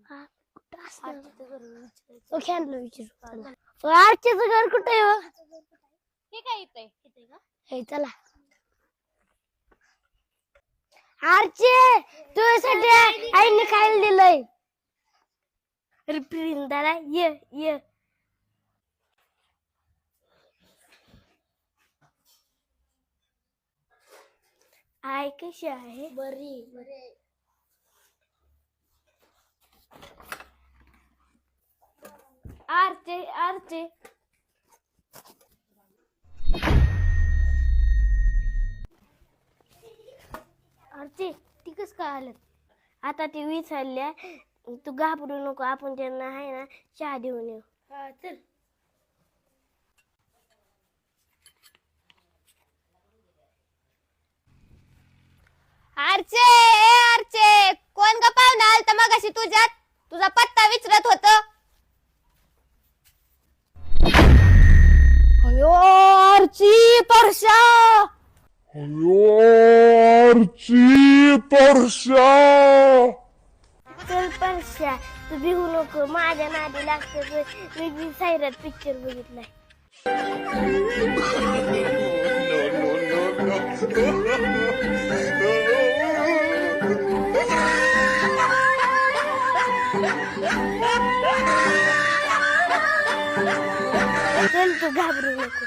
हा, कुठं असतं? ओळख्यानला विचारू. आरचीचं घर कुठे आहे हो? हे काय येतंय हे चला. आरचे तुझ्यासाठी आईने खायला दिलंय. रिप्रिंदाला ये ये. आई कशी आहे? बरी आरचे आरचे आरचे ती कस काय आलं? आता ती विचारल्या. तू घाबरू नको, आपण त्यांना आहे ना चहा देऊन येऊ. हा चल. आरचे आरचे कोण ग पाहुणा आलता मगाशी तुझ्यात? तुझा पत्ता विचारत होत. अयो आरची परशा. चल परशा, तू भिवू नको, माझ्या नादी लागते. मी सायरात पिक्चर बघितलाय. चल तू घाबरू नको.